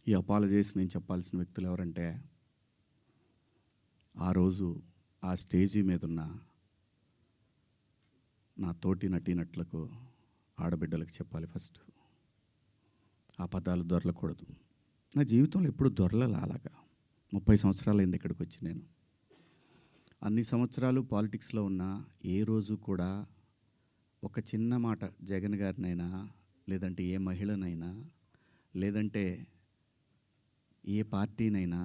ఈ అపాలజీస్ నేను చెప్పాల్సిన వ్యక్తులు ఎవరంటే, ఆ రోజు ఆ స్టేజీ మీద ఉన్న నా తోటి నటీనటులకు, ఆడబిడ్డలకు చెప్పాలి ఫస్ట్. ఆ పదాలు దొరలకూడదు. నా జీవితంలో ఎప్పుడు దొరలలా అలాగా. 30 సంవత్సరాలైంది ఇక్కడికి వచ్చి నేను. అన్ని సంవత్సరాలు పాలిటిక్స్లో ఉన్న ఏ రోజు కూడా ఒక చిన్న మాట జగన్ గారినైనా, లేదంటే ఏ మహిళనైనా, లేదంటే ఏ పార్టీనైనా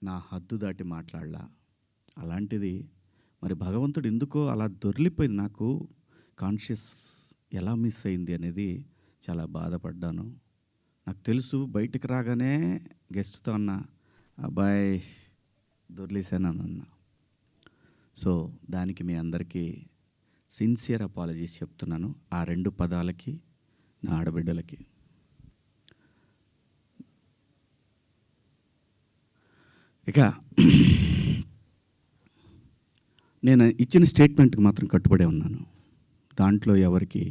నా హద్దు దాటి మాట్లాడలా. అలాంటిది మరి భగవంతుడు ఎందుకో అలా దొర్లిపోయింది. నాకు కాన్షియస్ ఎలా మిస్ అయింది అనేది చాలా బాధపడ్డాను. నాకు తెలుసు బయటికి రాగానే గెస్ట్తో అన్న, అబ్బాయి దొర్లేసాను అన్న. సో దానికి మీ అందరికీ సిన్సియర్ అపాలజీస్ చెప్తున్నాను, ఆ 2 పదాలకి, నా ఆడబిడ్డలకి. ఇక నేను ఇచ్చిన స్టేట్మెంట్కి మాత్రం కట్టుబడే ఉన్నాను. దాంట్లో ఎవరికి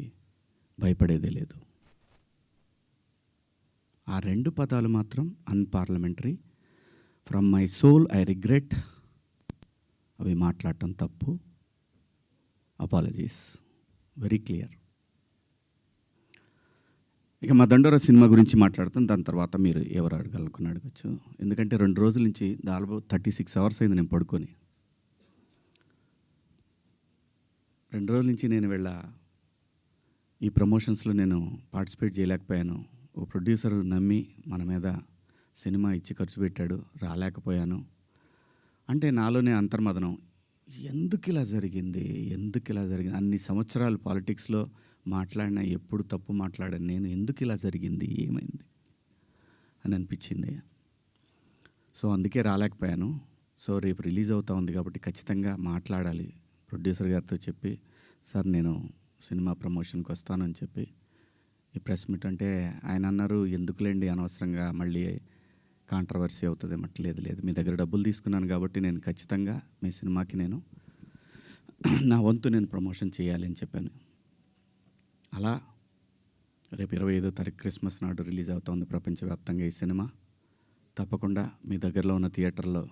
భయపడేదే లేదు. ఆ 2 పదాలు మాత్రం unparliamentary. From my soul I regret. అవి మాట్లాడటం తప్పు. Apologies very clear. ఇక మా దండోరా సినిమా గురించి మాట్లాడుతాను. దాని తర్వాత మీరు ఎవరు అడగలనుకుని అడగచ్చు. ఎందుకంటే 2 రోజుల నుంచి దాదాపు 36 అవర్స్ అయింది నేను పడుకొని. 2 రోజుల నుంచి నేను ఈ ప్రమోషన్స్లో నేను పార్టిసిపేట్ చేయలేకపోయాను. ఓ ప్రొడ్యూసర్ నమ్మి మన మీద సినిమా ఇచ్చి ఖర్చు పెట్టాడు, రాలేకపోయాను. అంటే నాలోనే అంతర్మదనం, ఎందుకు ఇలా జరిగింది. అన్ని సంవత్సరాలు పాలిటిక్స్లో మాట్లాడినా ఎప్పుడు తప్పు మాట్లాడాను నేను, ఎందుకు ఇలా జరిగింది, ఏమైంది అని అనిపించింది. సో అందుకే రాలేకపోయాను. సో రేపు రిలీజ్ అవుతా ఉంది కాబట్టి ఖచ్చితంగా మాట్లాడాలి. ప్రొడ్యూసర్ గారితో చెప్పి, సార్ నేను సినిమా ప్రమోషన్కి వస్తానని చెప్పి ఈ ప్రెస్ మీట్ అంటే ఆయన అన్నారు, ఎందుకులేండి అనవసరంగా మళ్ళీ కాంట్రవర్సీ అవుతుంది. లేదు, మీ దగ్గర డబ్బులు తీసుకున్నాను కాబట్టి నేను ఖచ్చితంగా మీ సినిమాకి నేను నా వంతు నేను ప్రమోషన్ చేయాలి అని చెప్పాను. అలా రేపు 25వ తారీఖు క్రిస్మస్ నాడు రిలీజ్ అవుతుంది ప్రపంచవ్యాప్తంగా ఈ సినిమా. తప్పకుండా మీ దగ్గరలో ఉన్న థియేటర్లో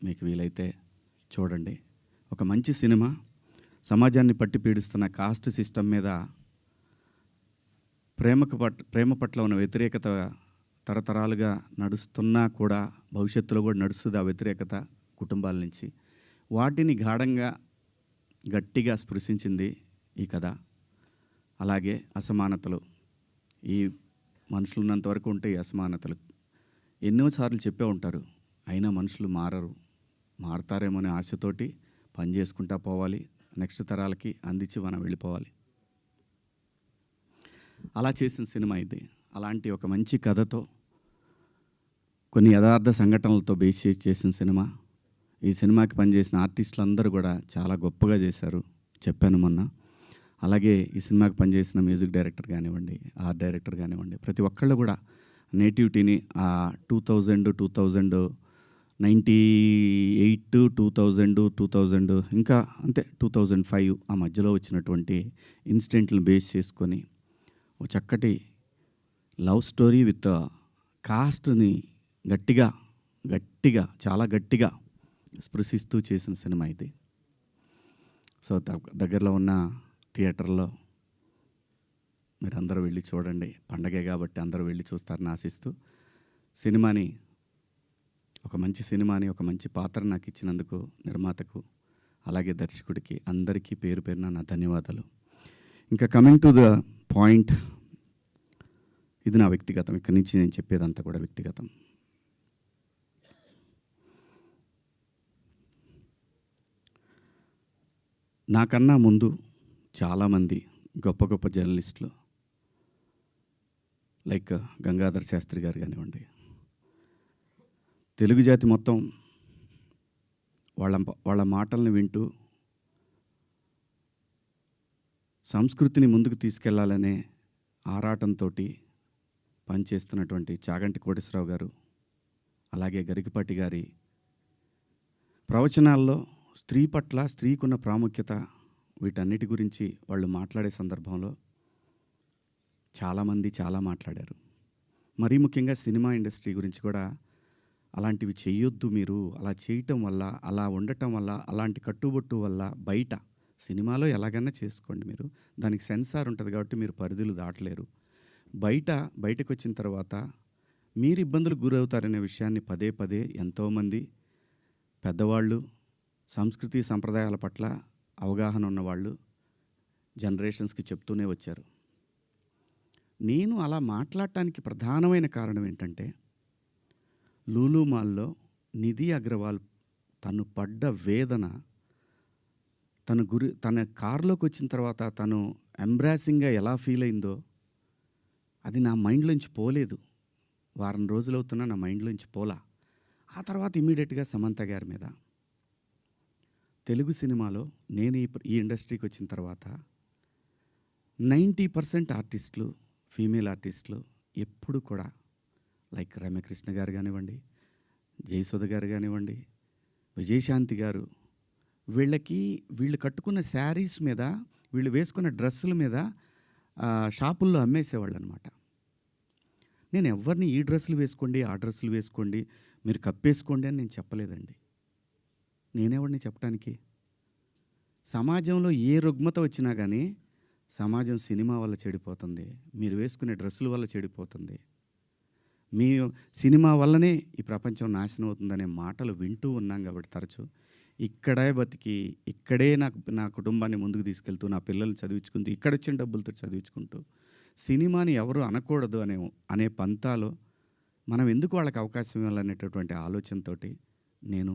మీకు వీలైతే చూడండి. ఒక మంచి సినిమా, సమాజాన్ని పట్టి పీడిస్తున్న కాస్ట్ సిస్టమ్ మీద ప్రేమ పట్ల ఉన్న వ్యతిరేకత తరతరాలుగా నడుస్తున్నా కూడా భవిష్యత్తులో కూడా నడుస్తుంది. ఆ వ్యతిరేకత కుటుంబాల నుంచి వాటిని గాఢంగా గట్టిగా స్పృశించింది ఈ కథ. అలాగే అసమానతలు, ఈ మనుషులు ఉన్నంత వరకు ఉంటే ఈ అసమానతలు ఎన్నోసార్లు చెప్పే ఉంటారు, అయినా మనుషులు మారతారేమో అనే ఆశతోటి పని చేసుకుంటా పోవాలి, నెక్స్ట్ తరాలకి అందించి మనం వెళ్ళిపోవాలి. అలా చేసిన సినిమా ఇది. అలాంటి ఒక మంచి కథతో, కొన్ని యథార్థ సంఘటనలతో బేస్ చేసిన సినిమా. ఈ సినిమాకి పనిచేసిన ఆర్టిస్టులు అందరూ కూడా చాలా గొప్పగా చేశారు, చెప్పాను మొన్న. అలాగే ఈ సినిమాకి పనిచేసిన మ్యూజిక్ డైరెక్టర్ కానివ్వండి, ఆర్ట్ డైరెక్టర్ కానివ్వండి, ప్రతి ఒక్కళ్ళు కూడా నేటివిటీని ఆ 1998, 2000 ఇంకా అంతే 2005 ఆ మధ్యలో వచ్చినటువంటి ఇన్సిడెంట్లను బేస్ చేసుకొని ఒక చక్కటి లవ్ స్టోరీ విత్ కాస్ట్ని గట్టిగా చాలా గట్టిగా స్పృశిస్తూ చేసిన సినిమా ఇది. సో దగ్గరలో ఉన్న థియేటర్లో మీరందరూ వెళ్ళి చూడండి. పండగే కాబట్టి అందరూ వెళ్ళి చూస్తారని ఆశిస్తూ, ఒక మంచి సినిమాని, ఒక మంచి పాత్ర నాకు ఇచ్చినందుకు నిర్మాతకు, అలాగే దర్శకుడికి అందరికీ పేరు పేరున నా ధన్యవాదాలు. ఇంకా కమింగ్ టు ద పాయింట్, ఇది నా వ్యక్తిగతం. ఇక్కడి నుంచి నేను చెప్పేదంతా కూడా వ్యక్తిగతం. నాకన్నా ముందు చాలామంది గొప్ప గొప్ప జర్నలిస్టులు లైక్ గంగాధర్ శాస్త్రి గారు కానివ్వండి, తెలుగు జాతి మొత్తం వాళ్ళ మాటల్ని వింటూ సంస్కృతిని ముందుకు తీసుకెళ్లాలనే ఆరాటంతో పనిచేస్తున్నటువంటి చాగంటి కోటేశ్వరరావు గారు, అలాగే గరికపాటి గారి ప్రవచనాల్లో స్త్రీ పట్ల, స్త్రీకున్న ప్రాముఖ్యత, వీటన్నిటి గురించి వాళ్ళు మాట్లాడే సందర్భంలో చాలామంది చాలా మాట్లాడారు. మరీ ముఖ్యంగా సినిమా ఇండస్ట్రీ గురించి కూడా అలాంటివి చెయ్యొద్దు మీరు. అలా చేయటం వల్ల, అలా ఉండటం వల్ల, అలాంటి కట్టుబొట్టు వల్ల బయట సినిమాలో ఎలాగైనా చేసుకోండి మీరు. దానికి సెన్సార్ ఉంటది కాబట్టి మీరు పరిధులు దాటలేరు. బయటకొచ్చిన తర్వాత మీరు ఇబ్బందులకు గురవుతారనే విషయాన్ని పదే పదే ఎంతోమంది పెద్దవాళ్ళు, సంస్కృతి సంప్రదాయాల పట్ల అవగాహన ఉన్నవాళ్ళు జనరేషన్స్‌కి చెప్తూనే వచ్చారు. నేను అలా మాట్లాడటానికి ప్రధానమైన కారణం ఏంటంటే, లూలు మాల్‌లో నిధి అగర్వాల్ తను పడ్డ వేదన, తన కారులోకొచ్చిన తర్వాత తను ఎంబ్రాసింగ్‌గా ఎలా ఫీల్ అయిందో అది నా మైండ్‌లోంచి పోలేదు. వారం రోజులవుతున్నా నా మైండ్‌లోంచి పోలా. ఆ తర్వాత ఇమ్మీడియేట్‌గా సమంత గారి మీద. తెలుగు సినిమాలో నేను ఈ ఇండస్ట్రీకి వచ్చిన తర్వాత 90% ఆర్టిస్టులు, ఫీమేల్ ఆర్టిస్టులు ఎప్పుడు కూడా లైక్ రమ్యకృష్ణ గారు కానివ్వండి, జయసుధ గారు కానివ్వండి, విజయశాంతి గారు, వీళ్ళు కట్టుకున్న శారీస్ మీద, వీళ్ళు వేసుకున్న డ్రెస్సుల మీద షాపుల్లో అమ్మేసేవాళ్ళు అనమాట. నేను ఎవరిని ఈ డ్రెస్సులు వేసుకోండి, ఆ డ్రెస్సులు వేసుకోండి, మీరు కప్పేసుకోండి అని నేను చెప్పలేదండి. నేనెవడిని చెప్పడానికి? సమాజంలో ఏ రుగ్మత వచ్చినా కానీ సమాజం సినిమా వల్ల చెడిపోతుంది, మీరు వేసుకునే డ్రెస్సుల వల్ల చెడిపోతుంది, మీ సినిమా వల్లనే ఈ ప్రపంచం నాశనం అవుతుందనే మాటలు వింటూ ఉన్నాం కాబట్టి తరచు ఇక్కడే బతికి, ఇక్కడే నా కుటుంబాన్ని ముందుకు తీసుకెళ్తూ, నా పిల్లల్ని చదివించుకుంటూ, ఇక్కడొచ్చిన డబ్బులతో చదివించుకుంటూ, సినిమాని ఎవరు అనకూడదు అనే పంతాలో మనం ఎందుకు వాళ్ళకి అవకాశం ఇవ్వాలనేటటువంటి ఆలోచనతోటి నేను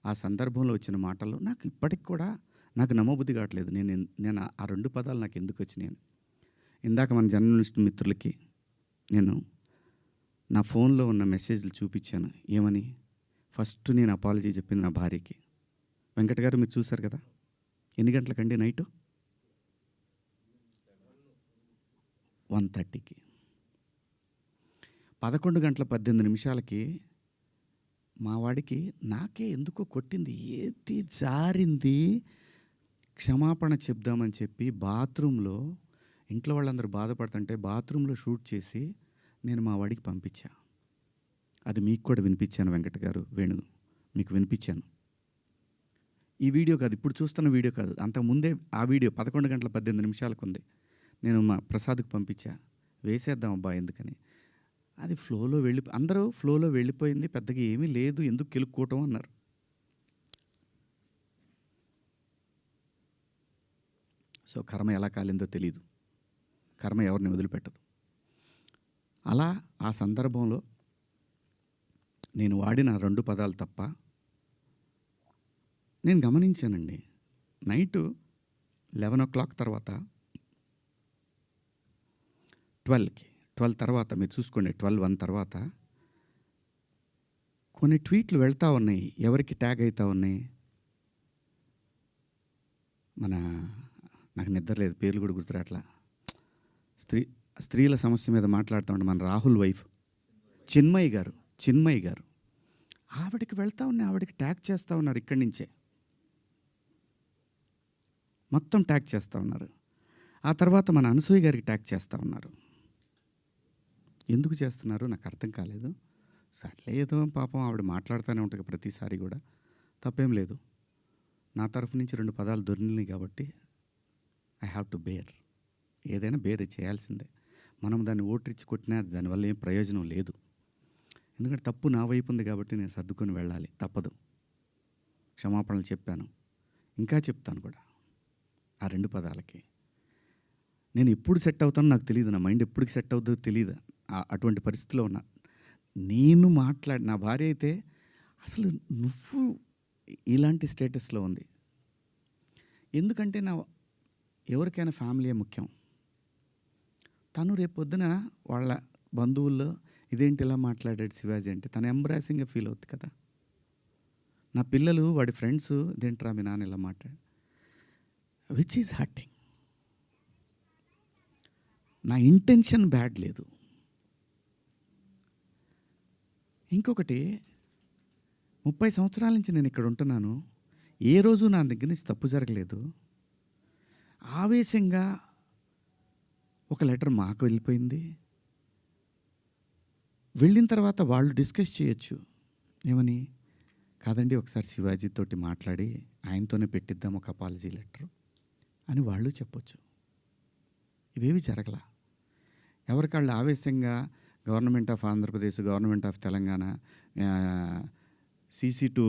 ఆ సందర్భంలో వచ్చిన మాటల్లో నాకు ఇప్పటికి కూడా నాకు నమ్మబుద్ధి కావట్లేదు. నేను ఆ 2 పదాలు నాకు ఎందుకు వచ్చినాయని. ఇందాక మన జర్నలిస్ట్ మిత్రులకి నేను నా ఫోన్లో ఉన్న మెసేజ్లు చూపించాను. ఏమని? ఫస్ట్ నేను అపాలజీ చెప్పింది నా భార్యకి. వెంకట గారు మీరు చూశారు కదా, ఎన్ని గంటలకండి? నైటు 1:30కి. 11:18 మా వాడికి నాకే ఎందుకో కొట్టింది, ఏది జారింది, క్షమాపణ చెప్దామని చెప్పి బాత్రూంలో, ఇంట్లో వాళ్ళందరూ బాధపడుతుంటే బాత్రూంలో షూట్ చేసి నేను మా వాడికి పంపించా. అది మీకు కూడా వినిపించాను వెంకట గారు, వేణు మీకు వినిపించాను. ఈ వీడియో కాదు, ఇప్పుడు చూస్తున్న వీడియో కాదు, అంతకుముందే ఆ వీడియో 11:18 ఉంది. నేను మా ప్రసాద్కి పంపించా, వేసేద్దాం అబ్బా ఎందుకని. అది అందరూ ఫ్లోలో వెళ్ళిపోయింది, పెద్దగా ఏమీ లేదు, ఎందుకు కెలుక్కోవటం అన్నారు. సో కర్మ ఎలా కాలిందో తెలీదు, కర్మ ఎవరిని వదిలిపెట్టదు. అలా ఆ సందర్భంలో నేను వాడిన 2 పదాలు తప్ప నేను గమనించానండి. నైటు 11 తర్వాత 12 తర్వాత మీరు చూసుకోండి, 12:01 తర్వాత కొన్ని ట్వీట్లు వెళ్తూ ఉన్నాయి. ఎవరికి ట్యాగ్ అవుతూ ఉన్నాయి? నాకు నిద్ర లేదు, పేర్లు కూడా గుర్తురాట్లా. స్త్రీల సమస్య మీద మాట్లాడుతూ ఉంటే మన రాహుల్ వైఫ్ చిన్మయి గారు ఆవిడకి వెళ్తూ ఉన్నాయి, ఆవిడకి ట్యాగ్ చేస్తూ ఉన్నారు. ఇక్కడి నుంచే మొత్తం ట్యాగ్ చేస్తూ ఉన్నారు. ఆ తర్వాత మన అనసూయ గారికి ట్యాగ్ చేస్తూ ఉన్నారు. ఎందుకు చేస్తున్నారు నాకు అర్థం కాలేదు. సర్లే ఏదో పాపం ఆవిడ మాట్లాడుతూనే ఉంటుంది ప్రతిసారి కూడా, తప్పేం లేదు. నా తరఫు నుంచి 2 పదాలు దొరికినాయి కాబట్టి ఐ హ్యావ్ టు బేర్. ఏదైనా బేర్ చేయాల్సిందే. మనం దాన్ని ఓట్రిచ్చి కొట్టినా దానివల్ల ఏం ప్రయోజనం లేదు. ఎందుకంటే తప్పు నా వైపు ఉంది కాబట్టి నేను సర్దుకొని వెళ్ళాలి, తప్పదు. క్షమాపణలు చెప్పాను, ఇంకా చెప్తాను కూడా. ఆ 2 పదాలకి నేను ఎప్పుడు సెట్ అవుతానో నాకు తెలియదు, నా మైండ్ ఎప్పటికి సెట్ అవుతుందో తెలియదు. అటువంటి పరిస్థితిలో ఉన్నా. నా భార్య అయితే అసలు నువ్వు ఇలాంటి స్టేటస్లో ఉంది. ఎందుకంటే ఎవరికైనా ఫ్యామిలీయే ముఖ్యం. తను రేపొద్దున వాళ్ళ బంధువుల్లో ఇదేంటి ఇలా మాట్లాడాడు శివాజీ అంటే తను ఎంబ్రాసింగ్గా ఫీల్ అవుతుంది కదా. నా పిల్లలు వాడి ఫ్రెండ్స్ ఇదేంట్రా మీ నాన్న ఇలా మాట్లాడు, విచ్ ఈజ్ హర్టింగ్. నా ఇంటెన్షన్ బ్యాడ్ లేదు. ఇంకొకటి, 30 సంవత్సరాల నుంచి నేను ఇక్కడ ఉంటున్నాను, ఏ రోజు నా దగ్గర నుంచి తప్పు జరగలేదు. ఆవేశంగా ఒక లెటర్ మాకు వెళ్ళిపోయింది, వెళ్ళిన తర్వాత వాళ్ళు డిస్కస్ చేయొచ్చు. ఏమని? కాదండి ఒకసారి శివాజీతోటి మాట్లాడి ఆయనతోనే పెట్టిద్దాం ఒక అపాలజీ లెటర్ అని వాళ్ళు చెప్పొచ్చు. ఇవేవి జరగల. ఎవరికాళ్ళు ఆవేశంగా government of Andhra Pradesh, government of Telangana, CC to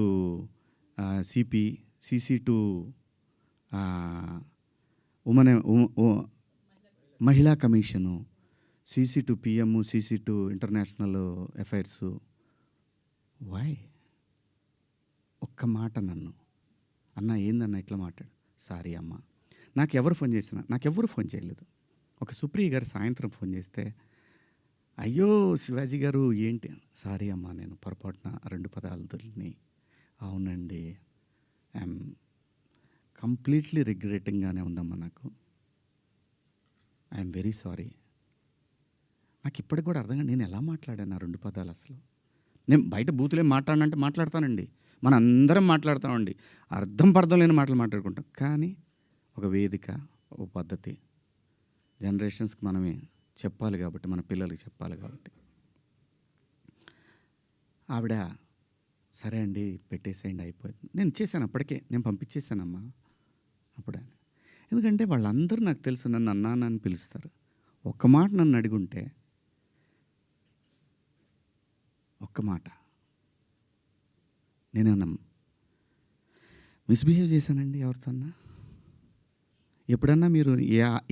CP, CC to women మహిళా commission, CC to PM, CC to international affairs. Why? ఒక్క మాట నన్ను అన్న ఏందన్న ఇట్లా మాట్లాడు. సారీ అమ్మ, నాకెవరు ఫోన్ చేయలేదు. ఒక సుప్రియ గారు సాయంత్రం ఫోన్ చేస్తే, అయ్యో శివాజీ గారు ఏంటి, సారీ అమ్మ నేను పొరపాటున 2 పదాలు దొరికినాయి. అవునండి, ఐఎమ్ కంప్లీట్లీ రిగ్రెటింగ్గానే ఉందమ్మా, ఐఎమ్ వెరీ సారీ. నాకు ఇప్పటికి కూడా అర్థం కాదు నేను ఎలా మాట్లాడాను ఆ 2 పదాలు. అసలు నేను బయట బూతులేం మాట్లాడనంటే మాట్లాడతానండి, మన అందరం మాట్లాడతామండి, అర్థం పర్థం లేని మాటలు మాట్లాడుకుంటాం. కానీ ఒక వేదిక, ఒక పద్ధతి, జనరేషన్స్కి మనమే చెప్పాలి కాబట్టి, మన పిల్లలకి చెప్పాలి కాబట్టి. ఆవిడ సరే అండి పెట్టేసేయండి అయిపోయింది. నేను ఇచ్చేసాను, అప్పటికే నేను పంపించేశానమ్మా అప్పుడే. ఎందుకంటే వాళ్ళందరూ నాకు తెలుసు, నన్ను అన్నాను అని పిలుస్తారు. ఒక్క మాట నన్ను అడుగుంటే, ఒక్క మాట నేనేమన్నా మిస్బిహేవ్ చేశానండి ఎవరితోన్నా? ఎప్పుడన్నా మీరు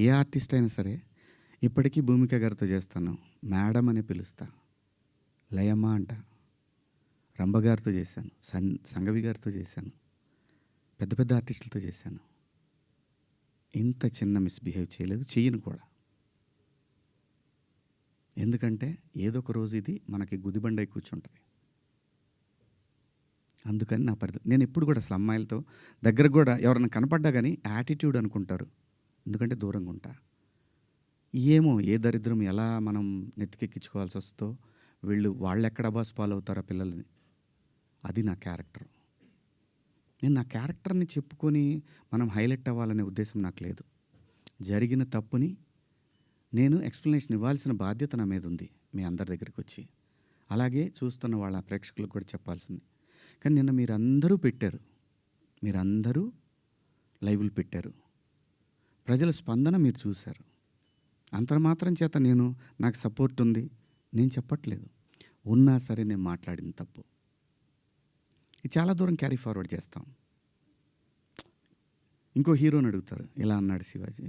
ఏ ఆర్టిస్ట్ అయినా సరే, ఇప్పటికీ భూమిక గారితో చేస్తాను, మేడం అని పిలుస్తా, లయమ్మ అంట. రంభ గారితో చేశాను, సంగవి గారితో చేశాను, పెద్ద పెద్ద ఆర్టిస్టులతో చేశాను. ఇంత చిన్న మిస్బిహేవ్ చేయలేదు, చెయ్యను కూడా. ఎందుకంటే ఏదో ఒక రోజు ఇది మనకి గుదిబండై కూర్చుంటుంది. అందుకని నేను ఎప్పుడు కూడా అసలు అమ్మాయిలతో దగ్గర కూడా ఎవరైనా కనపడ్డా కానీ యాటిట్యూడ్ అనుకుంటారు, ఎందుకంటే దూరంగా ఉంటా. ఏమో ఏ దరిద్రం ఎలా మనం నెత్తికెక్కించుకోవాల్సి వస్తుందో, వాళ్ళు ఎక్కడ అబాస్ పాలవుతారో పిల్లల్ని. అది నా క్యారెక్టర్. నేను నా క్యారెక్టర్ని చెప్పుకొని మనం హైలైట్ అవ్వాలనే ఉద్దేశం నాకు లేదు. జరిగిన తప్పుని నేను ఎక్స్ప్లెనేషన్ ఇవ్వాల్సిన బాధ్యత నా మీద ఉంది మీ అందరి దగ్గరికి వచ్చి. అలాగే చూస్తున్న వాళ్ళ ప్రేక్షకులకు కూడా చెప్పాల్సింది. కానీ నిన్న మీరందరూ లైవ్లు పెట్టారు, ప్రజల స్పందన మీరు చూశారు. అంతర్మాత్రం చేత నాకు సపోర్ట్ ఉంది నేను చెప్పట్లేదు. ఉన్నా సరే నేను మాట్లాడిన తప్పు ఇది చాలా దూరం క్యారీ ఫార్వర్డ్ చేస్తాం. ఇంకో హీరోని అడుగుతారు, ఇలా అన్నాడు శివాజీ,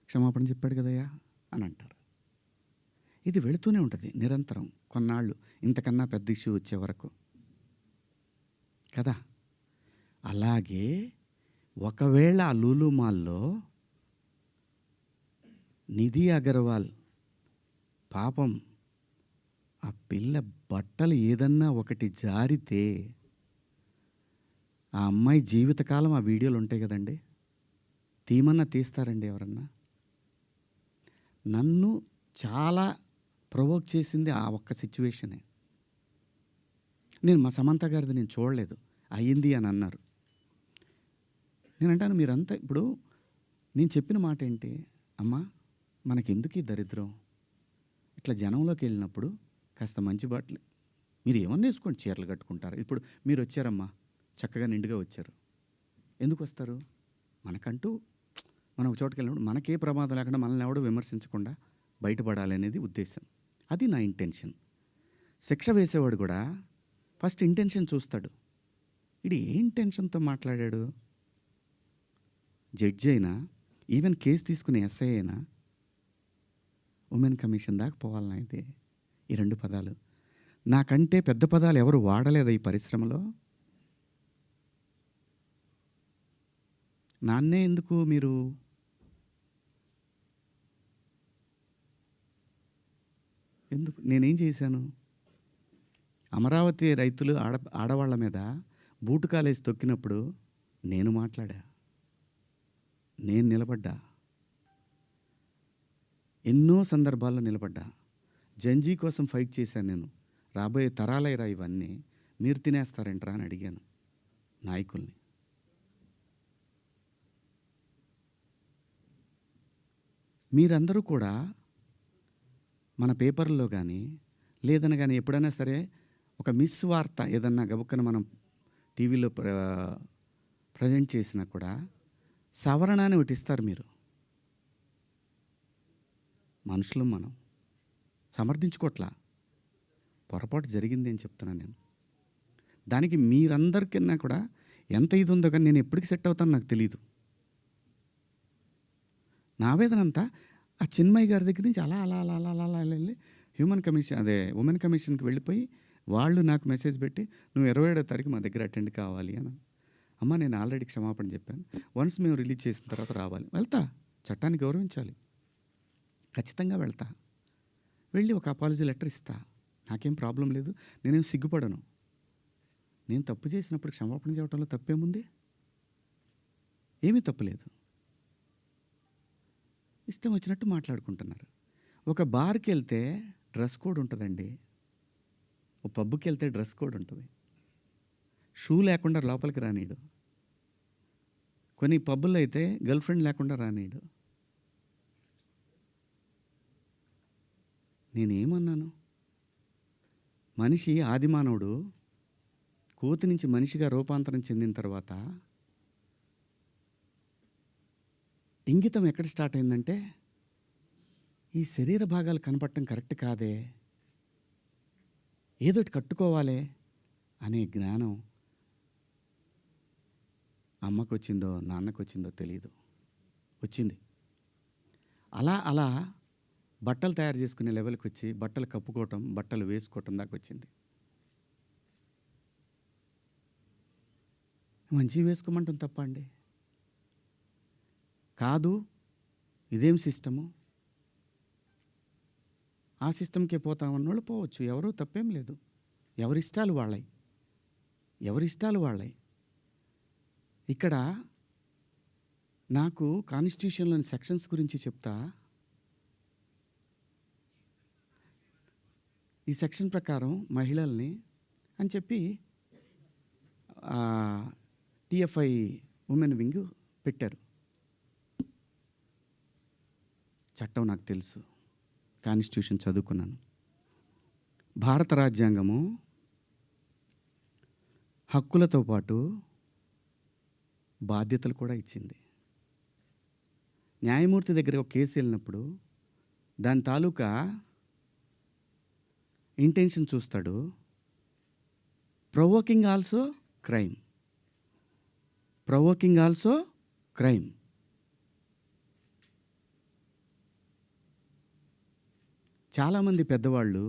క్షమాపణ చెప్పాడు కదయ్యా అని అంటారు. ఇది వెళుతూనే ఉంటుంది నిరంతరం, కొన్నాళ్ళు ఇంతకన్నా పెద్ద ఇష్యూ వచ్చే వరకు కదా. అలాగే ఒకవేళ ఆ లూలు మాల్లో నిధి అగర్వాల్ పాపం ఆ పిల్ల బట్టలు ఏదన్నా ఒకటి జారితే ఆ అమ్మాయి జీవితకాలం ఆ వీడియోలు ఉంటాయి కదండి, తీమన్నా తీస్తారండి ఎవరన్నా? నన్ను చాలా ప్రొవోక్ చేసింది ఆ ఒక్క సిచ్యువేషనే. నేను మా సమంత గారిది నేను చూడలేదు, అయ్యింది అని అన్నారు. నేను అంటాను మీరంతా ఇప్పుడు నేను చెప్పిన మాట ఏంటి, అమ్మా మనకెందుకు ఈ దరిద్రం? ఇట్లా జనంలోకి వెళ్ళినప్పుడు కాస్త మంచి బట్టలు మీరు ఏమన్నా వేసుకోండి, చీరలు కట్టుకుంటారు. ఇప్పుడు మీరు వచ్చారమ్మా, చక్కగా నిండుగా వచ్చారు, ఎందుకు వస్తారు? మనకంటూ మనం ఒక చోటుకి వెళ్ళినప్పుడు మనకే ప్రమాదం లేకుండా మనల్ని ఎవడో విమర్శించకుండా బయటపడాలి అనేది ఉద్దేశం. అది నా ఇంటెన్షన్. శిక్ష వేసేవాడు కూడా ఫస్ట్ ఇంటెన్షన్ చూస్తాడు. ఇది ఏ ఇంటెన్షన్తో మాట్లాడాడు? జడ్జి అయినా, ఈవెన్ కేసు తీసుకునే ఎస్ఐ అయినా ఉమెన్ కమిషన్ దాకా పోవాలన్నా అయితే ఈ 2 పదాలు నాకంటే పెద్ద పదాలు ఎవరు వాడలేదా ఈ పరిశ్రమలో? నాన్నే ఎందుకు మీరు నేనేం చేశాను? అమరావతి రైతులు ఆడవాళ్ళ మీద బూటు కాలేసి తొక్కినప్పుడు నేను మాట్లాడా, నేను నిలబడ్డా, ఎన్నో సందర్భాల్లో నిలబడ్డా. జంజీ కోసం ఫైట్ చేశాను నేను. రాబోయే తరాలైరా ఇవన్నీ, మీరు తినేస్తారంటరా అని అడిగాను నాయకుల్ని. మీరందరూ కూడా మన పేపర్లో కానీ లేదనగానే ఎప్పుడైనా సరే ఒక మిస్ వార్త ఏదన్నా గబుక్కన మనం టీవీలో ప్రజెంట్ చేసినా కూడా సవరణ అని ఒకటి ఇస్తారు మీరు. మనుషులు మనం సమర్థించుకోవట్లా, పొరపాటు జరిగింది అని చెప్తున్నాను నేను. దానికి మీరందరికన్నా కూడా ఎంత ఇది ఉందో కానీ నేను ఎప్పటికి సెట్ అవుతానో నాకు తెలీదు. నా ఆవేదన అంతా ఆ చిన్మయ్య గారి దగ్గర నుంచి అలా అలా అలా అలా అలా అలా వెళ్ళి ఉమెన్ కమిషన్కి వెళ్ళిపోయి వాళ్ళు నాకు మెసేజ్ పెట్టి నువ్వు 27వ తారీఖు మా దగ్గర అటెండ్ కావాలి అని. అమ్మ నేను ఆల్రెడీ క్షమాపణ చెప్పాను, వన్స్ మేము రిలీజ్ చేసిన తర్వాత రావాలి. వెళ్తా, చట్టాన్ని గౌరవించాలి, ఖచ్చితంగా వెళ్తా. వెళ్ళి ఒక అపాలజీ లెటర్ ఇస్తా, నాకేం ప్రాబ్లం లేదు, నేనేం సిగ్గుపడను. నేను తప్పు చేసినప్పుడు క్షమాపణ చెప్పడంలో తప్పేముంది? ఏమీ తప్పులేదు. ఇష్టం వచ్చినట్టు మాట్లాడుకుంటున్నారు. ఒక బార్కి వెళ్తే డ్రెస్ కోడ్ ఉంటుందండి, ఒక పబ్కి వెళ్తే డ్రెస్ కోడ్ ఉంటుంది. షూ లేకుండా లోపలికి రానీడు. కొన్ని పబ్బుల్లో అయితే గర్ల్ ఫ్రెండ్ లేకుండా రానీడు. నేనేమన్నాను? మనిషి ఆదిమానవుడు కోతి నుంచి మనిషిగా రూపాంతరం చెందిన తర్వాత ఇంగితం ఎక్కడ స్టార్ట్ అయిందంటే ఈ శరీర భాగాలు కనపడటం కరెక్ట్ కాదే, ఏదోటి కట్టుకోవాలి అనే జ్ఞానం అమ్మకు వచ్చిందో నాన్నకు వచ్చిందో తెలీదు, వచ్చింది. అలా అలా బట్టలు తయారు చేసుకునే లెవెల్కి వచ్చి బట్టలు కప్పుకోవటం, బట్టలు వేసుకోవటం దాకా వచ్చింది. మంచివి వేసుకోమంటాం తప్ప అండి? కాదు, ఇదేం సిస్టము, ఆ సిస్టమ్కే పోతామన్నోళ్ళు పోవచ్చు, ఎవరూ తప్పేం లేదు. ఎవరిష్టాలు వాళ్ళయి, ఎవరిష్టాలు వాళ్ళయి. ఇక్కడ నాకు కాన్స్టిట్యూషన్లోని సెక్షన్స్ గురించి చెప్తా. ఈ సెక్షన్ ప్రకారం మహిళల్ని అని చెప్పి టిఎఫ్ఐ ఉమెన్ వింగ్ పెట్టారు. చట్టం నాకు తెలుసు, కాన్స్టిట్యూషన్ చదువుకున్నాను. భారత రాజ్యాంగము హక్కులతో పాటు బాధ్యతలు కూడా ఇచ్చింది. న్యాయమూర్తి దగ్గర ఒక కేసు వెళ్ళినప్పుడు దాని తాలూకా ఇంటెన్షన్ చూస్తాడు. Provoking also crime, provoking also crime. చాలామంది పెద్దవాళ్ళు,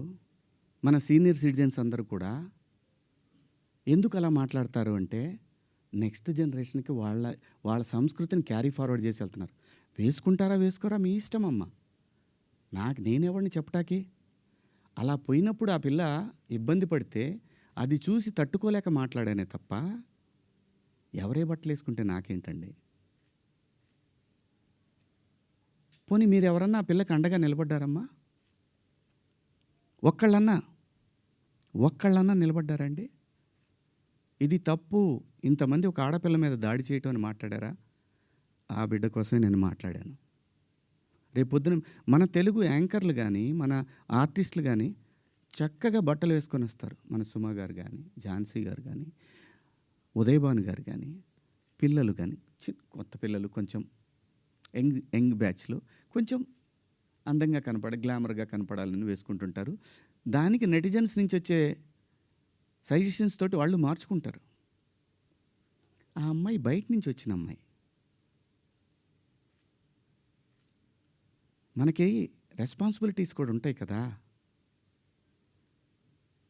మన సీనియర్ సిటిజన్స్ అందరూ కూడా ఎందుకు అలా మాట్లాడతారు అంటే నెక్స్ట్ జనరేషన్కి వాళ్ళ సంస్కృతిని క్యారీ ఫార్వర్డ్ చేసి వెళ్తున్నారు. వేసుకుంటారా వేసుకోరా మీ ఇష్టం అమ్మ, నేనెవరిని చెప్పటానికి. అలా పోయినప్పుడు ఆ పిల్ల ఇబ్బంది పడితే అది చూసి తట్టుకోలేక మాట్లాడానే తప్ప ఎవరే బట్టలు వేసుకుంటే నాకేంటండి. పోనీ మీరు ఎవరన్నా ఆ పిల్లకి అండగా నిలబడ్డారమ్మా? ఒక్కళ్ళన్నా నిలబడ్డారండి? ఇది తప్పు, ఇంతమంది ఒక ఆడపిల్ల మీద దాడి చేయటం అని మాట్లాడారా? ఆ బిడ్డ కోసమే నేను మాట్లాడాను. రేపొద్దున మన తెలుగు యాంకర్లు కానీ, మన ఆర్టిస్టులు కానీ చక్కగా బట్టలు వేసుకొని వస్తారు. మన సుమ గారు కానీ, ఝాన్సీ గారు కానీ, ఉదయభాను గారు కానీ, పిల్లలు కానీ, కొత్త పిల్లలు కొంచెం యంగ్ బ్యాచ్లో కొంచెం అందంగా గ్లామర్గా కనపడాలని వేసుకుంటుంటారు. దానికి నెటిజన్స్ నుంచి వచ్చే సజెషన్స్ తోటి వాళ్ళు మార్చుకుంటారు. ఆ అమ్మాయి బయట నుంచి వచ్చిన అమ్మాయి. మనకి రెస్పాన్సిబిలిటీస్ కూడా ఉంటాయి కదా.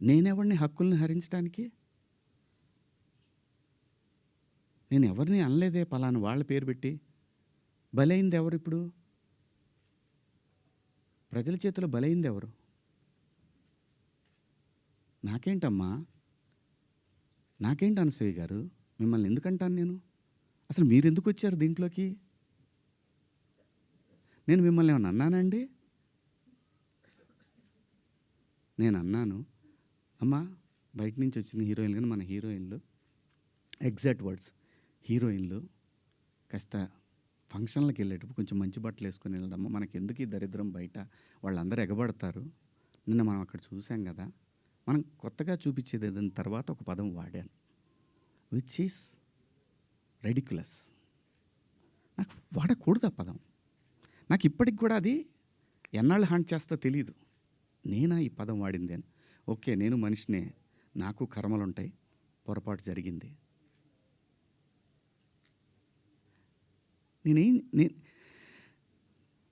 నేనెవరిని హక్కుల్ని హరించడానికి? నేను ఎవరిని అనలేదే పలానా వాళ్ళ పేరు పెట్టి. బలైంది ఎవరు? ఇప్పుడు ప్రజల చేతిలో బలైంది ఎవరు? నాకేంటమ్మా, నాకేంటి అనసూయ గారు, మిమ్మల్ని ఎందుకంటాను నేను? అసలు మీరు ఎందుకు వచ్చారు దీంట్లోకి? నేను మిమ్మల్ని ఏమన్నా అన్నానండి? నేను అన్నాను, అమ్మా బయట నుంచి వచ్చిన హీరోయిన్లు కానీ మన హీరోయిన్లు, ఎగ్జాక్ట్ వర్డ్స్, హీరోయిన్లు కాస్త ఫంక్షన్లకు వెళ్ళేటప్పుడు కొంచెం మంచి బట్టలు వేసుకొని వెళ్ళడమ్మా, మనకి ఎందుకు ఈ దరిద్రం బయట, వాళ్ళందరూ ఎగబడతారు, నిన్న మనం అక్కడ చూసాం కదా, మనం కొత్తగా చూపించేది ఏదైనా తర్వాత ఒక పదం వాడాను, విచ్ ఈస్ రెడిక్యులస్. నాకు వాడకూడదు ఆ పదం. నాకు ఇప్పటికి కూడా అది ఎన్నాళ్ళు హాంట్ చేస్తా తెలియదు. నేనా ఈ పదం వాడింది అని. ఓకే, నేను మనిషినే, నాకు కర్మలు ఉంటాయి, పొరపాటు జరిగింది.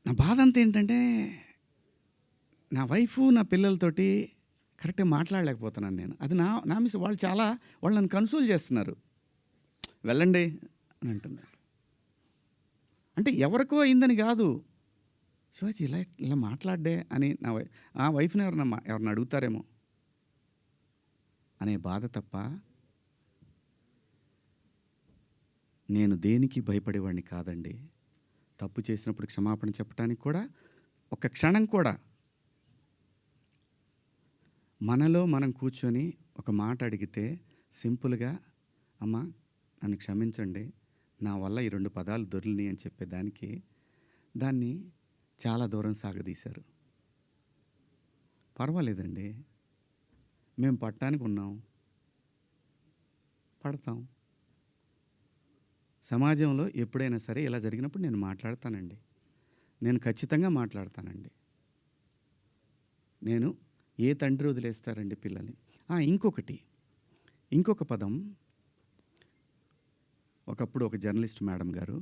నా బాధ అంతా ఏంటంటే, నా వైఫ్ నా పిల్లలతోటి కరెక్ట్గా మాట్లాడలేకపోతున్నాను నేను. అది నా మిస్. వాళ్ళు నన్ను కన్సోల్ చేస్తున్నారు, వెళ్ళండి అని అంటున్నారు. అంటే ఎవరికో అయిందని కాదు, శివాజీ ఇలా మాట్లాడ్డే అని ఆ వైఫ్ని ఎవరిని అడుగుతారేమో అనే బాధ తప్ప నేను దేనికి భయపడేవాడిని కాదండి. తప్పు చేసినప్పుడు క్షమాపణ చెప్పడానికి కూడా ఒక క్షణం కూడా మనలో మనం కూర్చొని ఒక మాట అడిగితే సింపుల్గా, అమ్మ నన్ను క్షమించండి, నా వల్ల ఈ 2 పదాలు దొరికినాయి అని చెప్పేదానికి దాన్ని చాలా దూరం సాగదీశారు. పర్వాలేదండి, మేము పట్టడానికి ఉన్నాం, పడతాం. సమాజంలో ఎప్పుడైనా సరే ఇలా జరిగినప్పుడు నేను మాట్లాడతానండి, నేను ఖచ్చితంగా మాట్లాడతానండి. నేను ఏ తండ్రి వదిలేస్తారండి పిల్లల్ని? ఇంకొక పదం, ఒకప్పుడు ఒక జర్నలిస్ట్ మేడం గారు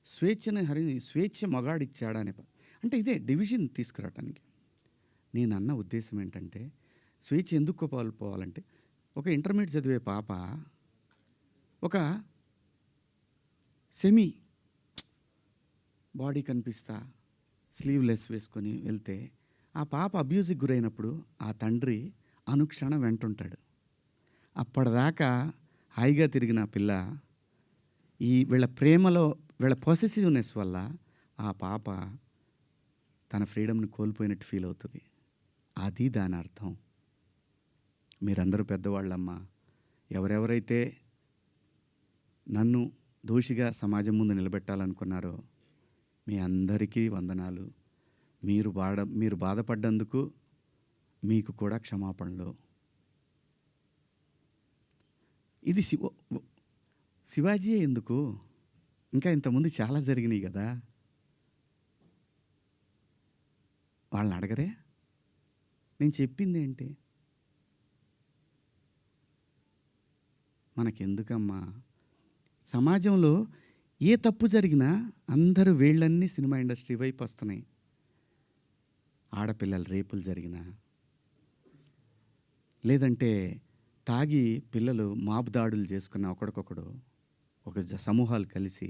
స్వేచ్ఛ మగాడిచ్చాడా అనే అంటే ఇదే డివిజన్ తీసుకురావటానికి. నేను అన్న ఉద్దేశం ఏంటంటే, స్వేచ్ఛ ఎందుకు కోల్పోవాలంటే, ఒక ఇంటర్మీడియట్ చదివే పాప ఒక సెమీ బాడీ కనిపిస్తా స్లీవ్లెస్ వేసుకొని వెళ్తే ఆ పాప అబ్యూజ్కి గురైనప్పుడు ఆ తండ్రి అనుక్షణం వెంటుంటాడు. అప్పటిదాకా హాయిగా తిరిగిన పిల్ల వీళ్ళ ప్రేమలో, వీళ్ళ పొసెసివ్నెస్ వల్ల ఆ పాప తన ఫ్రీడమ్ని కోల్పోయినట్టు ఫీల్ అవుతుంది. అది దాని అర్థం. మీరందరూ పెద్దవాళ్ళమ్మా, ఎవరెవరైతే నన్ను దోషిగా సమాజం ముందు నిలబెట్టాలనుకున్నారో మీ అందరికీ వందనాలు. మీరు బాధపడ్డందుకు మీకు కూడా క్షమాపణలు. ఇది శివాజీ ఎందుకు, ఇంకా ఇంతకుముందు చాలా జరిగినాయి కదా, వాళ్ళని అడగరే? నేను చెప్పింది ఏంటి? మనకెందుకమ్మా? సమాజంలో ఏ తప్పు జరిగినా అందరూ వీళ్ళన్నీ సినిమా ఇండస్ట్రీ వైపు వస్తున్నాయి. ఆడపిల్లల రేపులు జరిగినా, లేదంటే తాగి పిల్లలు మాబు దాడులు చేసుకున్న ఒకడికొకడు ఒక సమూహాలు కలిసి,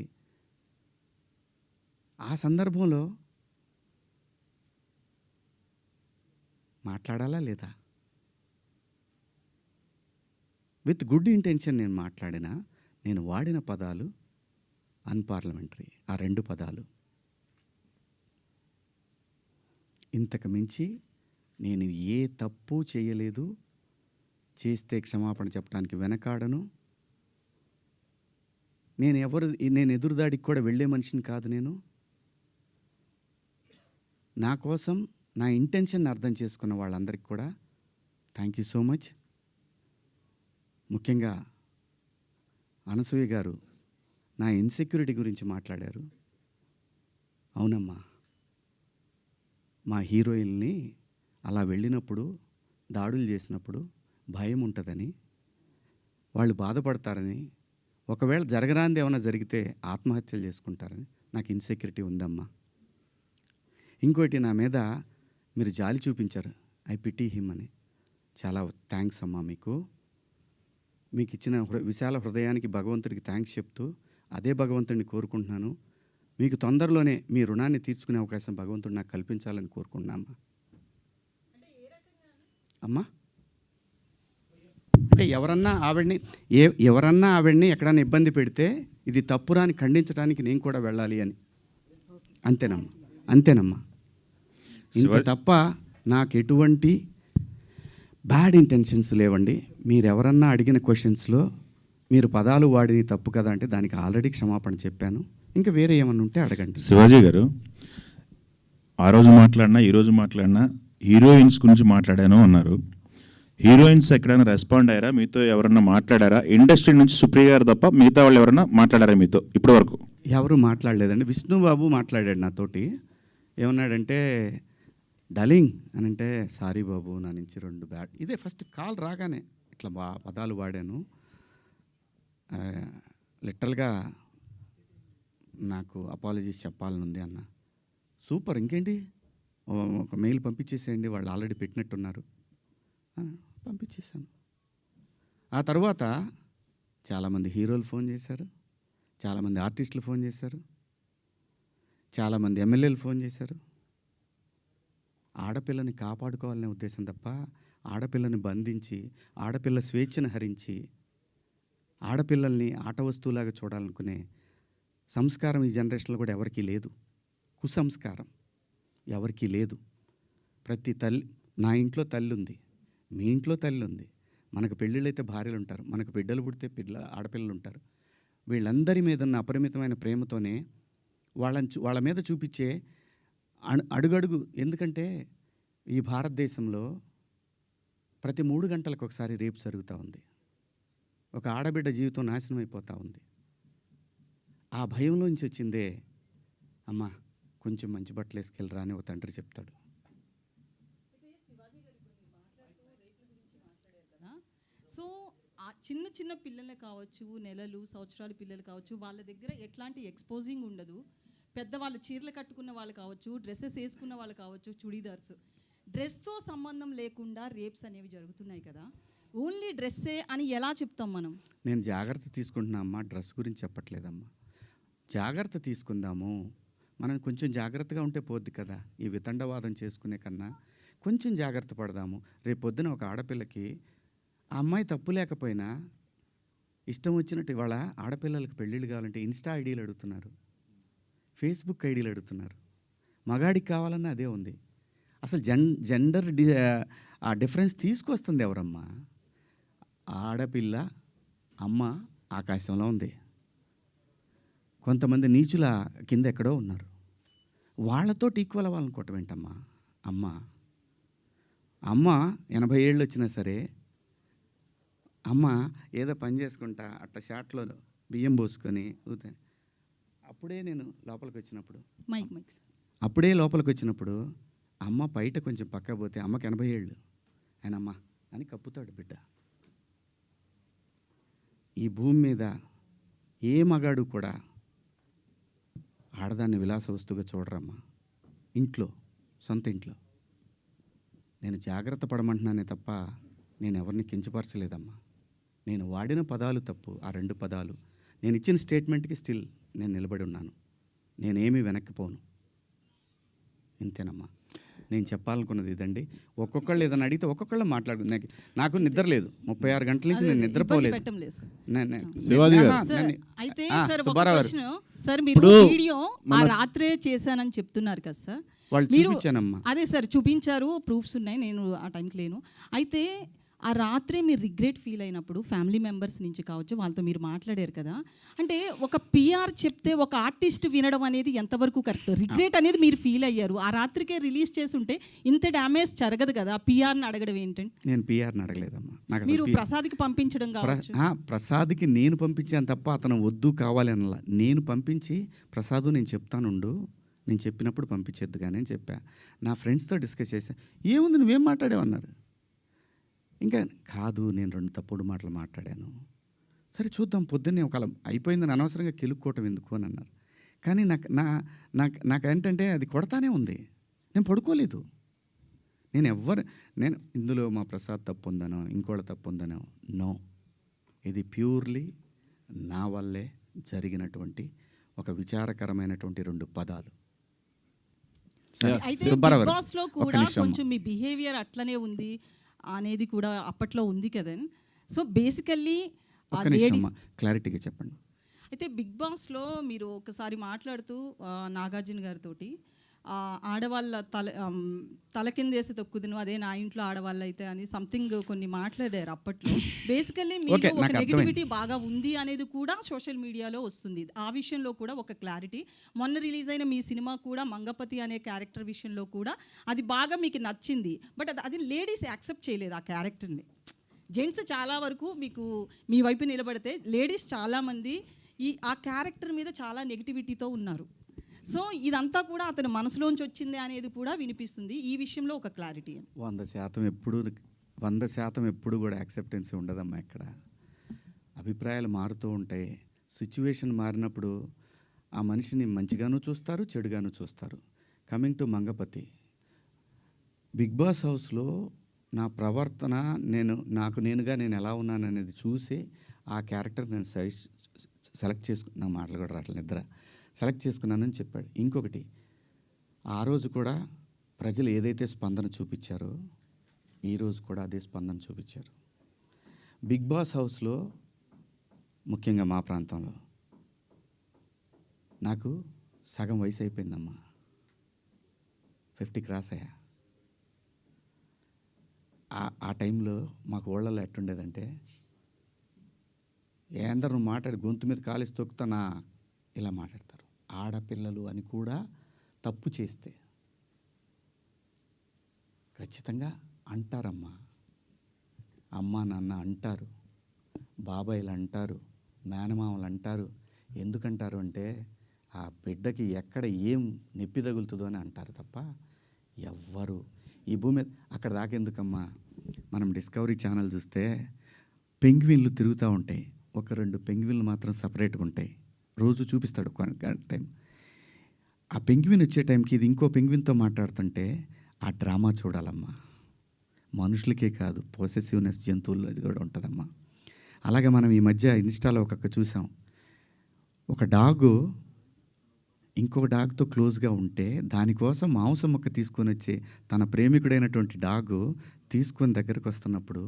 ఆ సందర్భంలో మాట్లాడాలా లేదా? విత్ గుడ్ ఇంటెన్షన్ నేను మాట్లాడినా, నేను వాడిన పదాలు అన్పార్లమెంటరీ. ఆ 2 పదాలు. ఇంతకు మించి నేను ఏ తప్పు చేయలేదు, చేస్తే క్షమాపణ చెప్పడానికి వెనకాడను. నేను ఎదురుదాడికి కూడా వెళ్ళే మనిషిని కాదు. నేను నా కోసం నా ఇంటెన్షన్ అర్థం చేసుకున్న వాళ్ళందరికీ కూడా థ్యాంక్ యూ సో మచ్. ముఖ్యంగా అనసూయ గారు నా ఇన్సెక్యూరిటీ గురించి మాట్లాడారు. అవునమ్మా, మా హీరోయిన్ని అలా వెళ్ళినప్పుడు, దాడులు చేసినప్పుడు భయం ఉంటుందని, వాళ్ళు బాధపడతారని, ఒకవేళ జరగరాంది ఏమైనా జరిగితే ఆత్మహత్యలు చేసుకుంటారని నాకు ఇన్సెక్యూరిటీ ఉందమ్మా. ఇంకోటి, నా మీద మీరు జాలి చూపించారు, ఐ పిటీ హిమ్ అని. చాలా థ్యాంక్స్ అమ్మా. మీకు ఇచ్చిన విశాల హృదయానికి భగవంతుడికి థ్యాంక్స్ చెప్తూ, అదే భగవంతుడిని కోరుకుంటున్నాను. మీకు తొందరలోనే మీ రుణాన్ని తీర్చుకునే అవకాశం భగవంతుడు నాకు కల్పించాలని కోరుకుంటున్నామ్మా. అమ్మా, అంటే ఎవరన్నా ఆవిడ్ని ఎక్కడన్నా ఇబ్బంది పెడితే ఇది తప్పురా అని ఖండించడానికి నేను కూడా వెళ్ళాలి అని. అంతేనమ్మా. ఇంత తప్ప నాకు ఎటువంటి బ్యాడ్ ఇంటెన్షన్స్ లేవండి. మీరెవరన్నా అడిగిన క్వశ్చన్స్లో మీరు పదాలు వాడిని తప్పు కదా అంటే దానికి ఆల్రెడీ క్షమాపణ చెప్పాను. ఇంకా వేరే ఏమన్నా ఉంటే అడగండి. శివాజీ గారు, ఆ రోజు మాట్లాడినా ఈరోజు మాట్లాడినా హీరోయిన్స్ గురించి మాట్లాడాను అన్నారు. హీరోయిన్స్ ఎక్కడైనా రెస్పాండ్ అయ్యారా, మీతో ఎవరన్నా మాట్లాడారా? ఇండస్ట్రీ నుంచి సుప్రియ గారు తప్ప మిగతా వాళ్ళు ఎవరన్నా మాట్లాడారా మీతో ఇప్పటి వరకు? ఎవరు మాట్లాడలేదండి. విష్ణుబాబు మాట్లాడాడు నాతోటి. ఏమన్నాడంటే, డలింగ్ అని అంటే, సారీ బాబు నా నుంచి 2 బ్యాడ్. ఇదే ఫస్ట్ కాల్ రాగానే ఇట్లా పదాలు వాడాను. లిటరల్గా నాకు అపాలజీస్ చెప్పాలనుంది అన్న. సూపర్, ఇంకేంటి ఒక మెయిల్ పంపించేసేయండి, వాళ్ళు ఆల్రెడీ పెట్టినట్టున్నారు. పంపించేసాను. ఆ తర్వాత చాలామంది హీరోలు ఫోన్ చేశారు, చాలామంది ఆర్టిస్టులు ఫోన్ చేశారు, చాలామంది ఎమ్మెల్యేలు ఫోన్ చేశారు. ఆడపిల్లని కాపాడుకోవాలనే ఉద్దేశం తప్ప ఆడపిల్లని బంధించి, ఆడపిల్ల స్వేచ్ఛను హరించి, ఆడపిల్లల్ని ఆట వస్తువులాగా చూడాలనుకునే సంస్కారం ఈ జనరేషన్లో కూడా ఎవరికీ లేదు. కుసంస్కారం ఎవరికీ లేదు. ప్రతి తల్లి, నా ఇంట్లో తల్లి ఉంది, మీ ఇంట్లో తల్లి ఉంది, మనకు పెళ్ళిళ్ళు అయితే భార్యలు ఉంటారు, మనకు బిడ్డలు పుడితే ఆడపిల్లలు ఉంటారు. వీళ్ళందరి మీద ఉన్న అపరిమితమైన ప్రేమతోనే వాళ్ళ మీద చూపించే అడుగడుగు. ఎందుకంటే ఈ భారతదేశంలో ప్రతి 3 గంటలకు ఒకసారి రేపు జరుగుతూ ఉంది. ఒక ఆడబిడ్డ జీవితం నాశనం అయిపోతూ ఉంది. ఆ భయంలోంచి వచ్చిందే, అమ్మ కొంచెం మంచి బట్టలు వేసుకెళ్ళరా అని ఒక తండ్రి చెప్తాడు. సో ఆ చిన్న చిన్న పిల్లలే కావచ్చు, నెలలు సంవత్సరాల పిల్లలు కావచ్చు, వాళ్ళ దగ్గర ఎట్లాంటి ఎక్స్పోజింగ్ ఉండదు. పెద్దవాళ్ళు చీరలు కట్టుకున్న వాళ్ళు కావచ్చు, డ్రెస్సెస్ వేసుకున్న వాళ్ళు కావచ్చు, చుడీదార్స్, డ్రెస్తో సంబంధం లేకుండా రేప్స్ అనేవి జరుగుతున్నాయి కదా. ఓన్లీ డ్రెస్సే అని ఎలా చెప్తాం మనం? నేను జాగ్రత్త తీసుకుంటున్నా అమ్మా, డ్రెస్ గురించి చెప్పట్లేదమ్మా. జాగ్రత్త తీసుకుందాము, మనం కొంచెం జాగ్రత్తగా ఉంటే పోద్ది కదా. ఈ వితండవాదం చేసుకునే కన్నా కొంచెం జాగ్రత్త పడదాము. రేపు పొద్దున ఒక ఆడపిల్లకి ఆ అమ్మాయి తప్పు లేకపోయినా ఇష్టం వచ్చినట్టు ఇవాళ ఆడపిల్లలకు పెళ్ళిళ్ళు కావాలంటే ఇన్స్టా ఐడీలు అడుగుతున్నారు, ఫేస్బుక్ ఐడీలు అడుగుతున్నారు. మగాడికి కావాలన్నా అదే ఉంది. అసలు జెండర్ ఆ డిఫరెన్స్ తీసుకొస్తుంది ఎవరమ్మా? ఆడపిల్ల అమ్మ ఆకాశంలో ఉంది, కొంతమంది నీచుల కింద ఎక్కడో ఉన్నారు. వాళ్ళతో ఈక్వల్ అవ్వాలనుకోవటం ఏంటమ్మా? అమ్మ 80 ఏళ్ళు వచ్చినా సరే అమ్మ ఏదో పని చేసుకుంటా అట్లా షాట్లో బియ్యం పోసుకొని అప్పుడే నేను లోపలికి వచ్చినప్పుడు అమ్మ బయట కొంచెం పక్క పోతే అమ్మకి 80 ఏళ్ళు, ఆయన అమ్మ అని కప్పుతాడు బిడ్డ. ఈ భూమి మీద ఏ మగాడు కూడా ఆడదాన్ని విలాస వస్తువుగా చూడరమ్మా. సొంత ఇంట్లో నేను జాగ్రత్త పడమంటున్నానే తప్ప నేను ఎవరిని కించపరచలేదమ్మా. నేను వాడిన పదాలు తప్పు, ఆ 2 పదాలు. నేను ఇచ్చిన స్టేట్మెంట్కి స్టిల్ నేను నిలబడి ఉన్నాను. నేనేమీ వెనక్కిపోను. ఇంతేనమ్మా నేను చెప్పాలనుకున్నది. ఇదండి. ఒక్కొక్కళ్ళు ఏదైనా అడిగితే ఒక్కొక్కళ్ళు మాట్లాడు. నాకు నిద్ర లేదు, 36 గంటల నుంచి నేను నిద్రపోలేదు. అయితే సార్ మీరు వీడియో ఆ రాత్రే చేశానని చెప్తున్నారు కదా సార్. వాళ్ళు చూపించానమ్మా. అదే సార్ చూపించారు, ప్రూఫ్స్ ఉన్నాయి, నేను ఆ టైంకి లేను. అయితే ఆ రాత్రే మీరు రిగ్రెట్ ఫీల్ అయినప్పుడు ఫ్యామిలీ మెంబర్స్ నుంచి కావచ్చు, వాళ్ళతో మీరు మాట్లాడారు కదా. అంటే ఒక పిఆర్ చెప్తే ఒక ఆర్టిస్ట్ వినడం అనేది ఎంతవరకు కరెక్ట్? రిగ్రెట్ అనేది మీరు ఫీల్ అయ్యారు, ఆ రాత్రికే రిలీజ్ చేస్తుంటే ఇంత డ్యామేజ్ జరగదు కదా. పిఆర్ని అడగడం ఏంటంటే? నేను పిఆర్ని అడగలేదమ్మా. మీరు ప్రసాద్కి పంపించడం కావచ్చు. ప్రసాద్కి నేను పంపించాను తప్ప అతను వద్దు కావాలి అనలా. నేను పంపించి ప్రసాద్ నేను చెప్తానుండు, నేను చెప్పినప్పుడు పంపించేద్దు కానీ అని చెప్పా. నా ఫ్రెండ్స్తో డిస్కస్ చేశా. ఏముంది నువ్వేం మాట్లాడేవన్నారు. ఇంకా కాదు, నేను 2 తప్పుడు మాటలు మాట్లాడాను. సరే చూద్దాం, పొద్దున్నే ఒకవేళ అయిపోయిందని అనవసరంగా కెలుక్కోవటం ఎందుకు అని అన్నారు. కానీ నాకేంటంటే అది కొడతానే ఉంది. నేను పడుకోలేదు. నేను ఇందులో మా ప్రసాద్ తప్పు ఉందనో ఇంకోళ్ళ తప్పు ఉందనో నో. ఇది ప్యూర్లీ నా వల్లే జరిగినటువంటి ఒక విచారకరమైనటువంటి 2 పదాలు. అయితే బిగ్ బాస్లో కూడా కొంచెం మీ బిహేవియర్ అట్లనే ఉంది అనేది కూడా అప్పట్లో ఉంది కదా. సో బేసికల్లీ క్లారిటీగా చెప్పండి. అయితే బిగ్ బాస్లో మీరు ఒకసారి మాట్లాడుతూ నాగార్జున గారితో ఆడవాళ్ళ తల కిందేసి తొక్కుదును అదే నా ఇంట్లో ఆడవాళ్ళు అయితే అని సంథింగ్ కొన్ని మాట్లాడారు అప్పట్లో. బేసికల్లీ మీకు Okay, ఒక నాకు నెగిటివిటీ బాగా ఉంది అనేది కూడా సోషల్ మీడియాలో వస్తుంది. ఆ విషయంలో కూడా ఒక క్లారిటీ. మొన్న రిలీజ్ అయిన మీ సినిమా కూడా మంగపతి అనే క్యారెక్టర్ విషయంలో కూడా అది బాగా మీకు నచ్చింది. బట్ అది లేడీస్ యాక్సెప్ట్ చేయలేదు ఆ క్యారెక్టర్ని. జెంట్స్ చాలా వరకు మీకు మీ వైపు నిలబడితే లేడీస్ చాలామంది ఆ క్యారెక్టర్ మీద చాలా నెగిటివిటీతో ఉన్నారు. సో ఇదంతా కూడా అతని మనసులోంచి వచ్చింది అనేది కూడా వినిపిస్తుంది. ఈ విషయంలో ఒక క్లారిటీ. 100% ఎప్పుడు కూడా యాక్సెప్టెన్సీ ఉండదమ్మా. ఇక్కడ అభిప్రాయాలు మారుతూ ఉంటాయి. సిచ్యువేషన్ మారినప్పుడు ఆ మనిషిని మంచిగాను చూస్తారు, చెడుగాను చూస్తారు. Coming to Mangapathi, Bigg Boss హౌస్లో నా ప్రవర్తన నాకు నేనుగా నేను ఎలా ఉన్నాను అనేది చూసి ఆ క్యారెక్టర్ నేను సెలెక్ట్ చేసుకున్నా. మాటలు కూడా రావట్లేదు, నిద్ర సెలెక్ట్ చేసుకున్నానని చెప్పాడు. ఇంకొకటి, ఆ రోజు కూడా ప్రజలు ఏదైతే స్పందన చూపించారో ఈరోజు కూడా అదే స్పందన చూపించారు. బిగ్ బాస్ హౌస్లో ముఖ్యంగా మా ప్రాంతంలో నాకు సగం వయసు అయిపోయిందమ్మా. 50 క్రాస్ అయ్యా. ఆ టైంలో మాకు ఊళ్ళల్లో ఎట్టుండేదంటే, ఏందరు నువ్వు మాట్లాడి గొంతు మీద కాలేసి తొక్కుతానా ఇలా మాట్లాడతారు. ఆడపిల్లలు అని కూడా తప్పు చేస్తే ఖచ్చితంగా అంటారమ్మా. అమ్మ నాన్న అంటారు, బాబాయిలు అంటారు, మేనమామలు అంటారు. ఎందుకంటారు అంటే ఆ బిడ్డకి ఎక్కడ ఏం నొప్పి తగులుతుందో అని అంటారు తప్ప ఎవ్వరు ఈ భూమి మీద అక్కడ దాకెందుకమ్మా. మనం డిస్కవరీ ఛానల్ చూస్తే పెంగ్విన్లు తిరుగుతూ ఉంటాయి. 1-2 పెంగ్విన్లు మాత్రం సపరేట్గా ఉంటాయి. రోజు చూపిస్తాడు టైం. ఆ పెంగ్విన్ వచ్చే టైంకి ఇది ఇంకో పెంగ్విన్తో మాట్లాడుతుంటే ఆ డ్రామా చూడాలమ్మా. మనుషులకే కాదు, పొసెసివ్నెస్ జంతువుల్లో అది కూడా ఉంటుందమ్మా. అలాగే మనం ఈ మధ్య ఇన్స్టాలో చూసాం. ఒక డాగు ఇంకొక డాగ్తో క్లోజ్గా ఉంటే దానికోసం మాంసం ముక్క తీసుకొని వచ్చి తన ప్రేమికుడైనటువంటి డాగు తీసుకొని దగ్గరకు వస్తున్నప్పుడు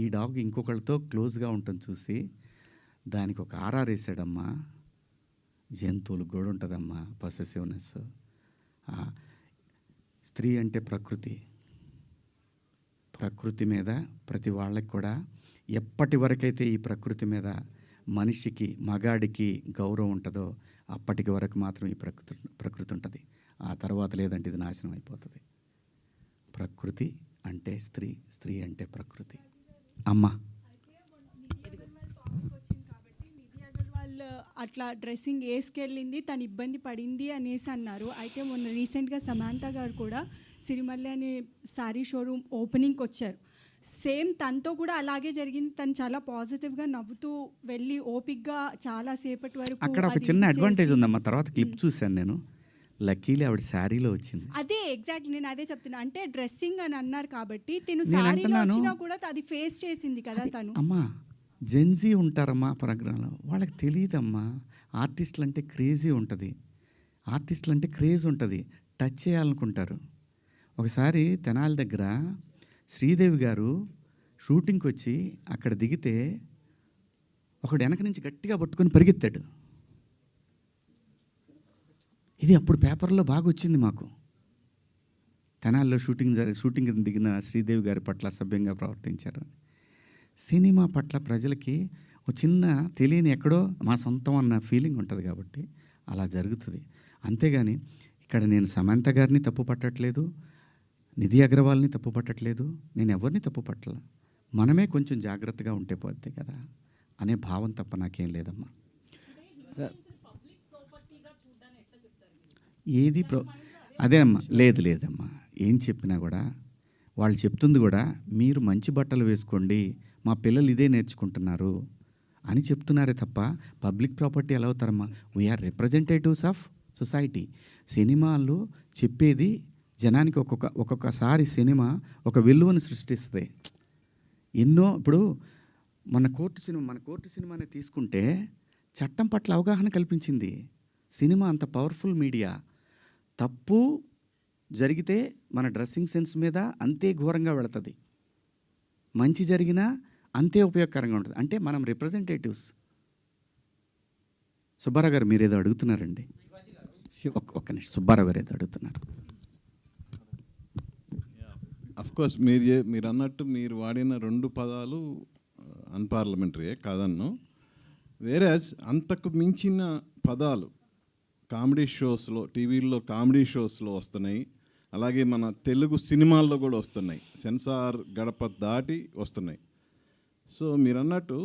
ఈ డాగ్ ఇంకొకళ్ళతో క్లోజ్గా ఉంటుంది చూసి దానికి ఒక ఆర్ఆర్ వేసాడమ్మా. జంతువులకు కూడా ఉంటుందమ్మా పొసెసివ్నెస్. స్త్రీ అంటే ప్రకృతి మీద ప్రతి వాళ్ళకి కూడా ఎప్పటి వరకైతే ఈ ప్రకృతి మీద మనిషికి మగాడికి గౌరవం ఉంటుందో అప్పటికి వరకు మాత్రం ఈ ప్రకృతి ఉంటుంది. ఆ తర్వాత లేదంటే ఇది నాశనం అయిపోతుంది. ప్రకృతి అంటే స్త్రీ అంటే ప్రకృతి. అమ్మ అట్లా డ్రెస్సింగ్ వేసుకెళ్ళింది, తను ఇబ్బంది పడింది అనేసి అన్నారు. అయితే మొన్న రీసెంట్గా సమాంత గారు కూడా సిరిమల్లి అనే శారీ షోరూమ్ ఓపెనింగ్కి వచ్చారు. సేమ్ తనతో కూడా అలాగే జరిగింది. తను చాలా పాజిటివ్గా నవ్వుతూ వెళ్ళి ఓపిక్గా చాలా సేపటి వరకు అక్కడ ఒక చిన్న అడ్వాంటేజ్ ఉందమ్మా. తర్వాత క్లిప్ చూశాను నేను. లక్కీలీ ఆవిడ శారీలో వచ్చింది. అదే ఎగ్జాక్ట్ నేను అదే చెప్తున్నా. అంటే డ్రెస్సింగ్ అని అన్నారు కాబట్టి తిను శారీలో వచ్చినా కూడా అది ఫేస్ చేసింది కదా తను. అమ్మా జెన్జీ ఉంటారమ్మా ప్రోగ్రాంలో, వాళ్ళకి తెలియదమ్మా. ఆర్టిస్టులు అంటే క్రేజీ ఉంటుంది, ఆర్టిస్టులు అంటే క్రేజ్ ఉంటుంది, టచ్ చేయాలనుకుంటారు. ఒకసారి తెనాలి దగ్గర శ్రీదేవి గారు షూటింగ్కి వచ్చి అక్కడ దిగితే ఒకడు వెనక నుంచి గట్టిగా పట్టుకొని పరిగెత్తాడు. ఇది అప్పుడు పేపర్లో బాగా వచ్చింది మాకు. తెనాలిలో షూటింగ్ దిగిన శ్రీదేవి గారి పట్ల అసభ్యంగా ప్రవర్తించారు. సినిమా పట్ల ప్రజలకి ఒక చిన్న తెలియని ఎక్కడో మా సొంతం అన్న ఫీలింగ్ ఉంటుంది కాబట్టి అలా జరుగుతుంది. అంతేగాని ఇక్కడ నేను సమంత గారిని తప్పు పట్టట్లేదు, నిధి అగర్వాల్ని తప్పు పట్టట్లేదు, నేను ఎవరిని తప్పు పట్టల. మనమే కొంచెం జాగ్రత్తగా ఉంటే పోద్ది కదా అనే భావం తప్ప నాకేం లేదమ్మా. ఏది అదే అమ్మా, లేదమ్మా. ఏం చెప్పినా కూడా వాళ్ళు చెప్తుంది కూడా మీరు మంచి బట్టలు వేసుకోండి, మా పిల్లలు ఇదే నేర్చుకుంటున్నారు అని చెప్తున్నారే తప్ప పబ్లిక్ ప్రాపర్టీ ఎలా అవుతారమ్మా? We are representatives of society. సినిమాల్లో చెప్పేది జనానికి ఒక్కొక్కసారి సినిమా ఒక విలువను సృష్టిస్తుంది. ఇప్పుడు మన కోర్టు సినిమాని తీసుకుంటే చట్టం పట్ల అవగాహన కల్పించింది. సినిమా అంత పవర్ఫుల్ మీడియా. తప్పు జరిగితే మన డ్రెస్సింగ్ సెన్స్ మీద అంతే ఘోరంగా వెళుతుంది, మంచి జరిగినా అంతే ఉపయోగకరంగా ఉంటుంది. అంటే మనం రిప్రజెంటేటివ్స్. సుబ్బారావు గారు మీరు ఏదో అడుగుతున్నారండి. ఒక్క నిమిషం, సుబ్బారావు గారు ఏదో అడుగుతున్నారు. కోర్స్ మీరు అన్నట్టు మీరు వాడిన 2 పదాలు అన్పార్లమెంటరీయే కాదన్ను. వేరే అంతకు మించిన పదాలు కామెడీ షోస్లో, టీవీల్లో కామెడీ షోస్లో వస్తున్నాయి, అలాగే మన తెలుగు సినిమాల్లో కూడా వస్తున్నాయి, సెన్సార్ గడప దాటి వస్తున్నాయి. సో మీరు అన్నట్టు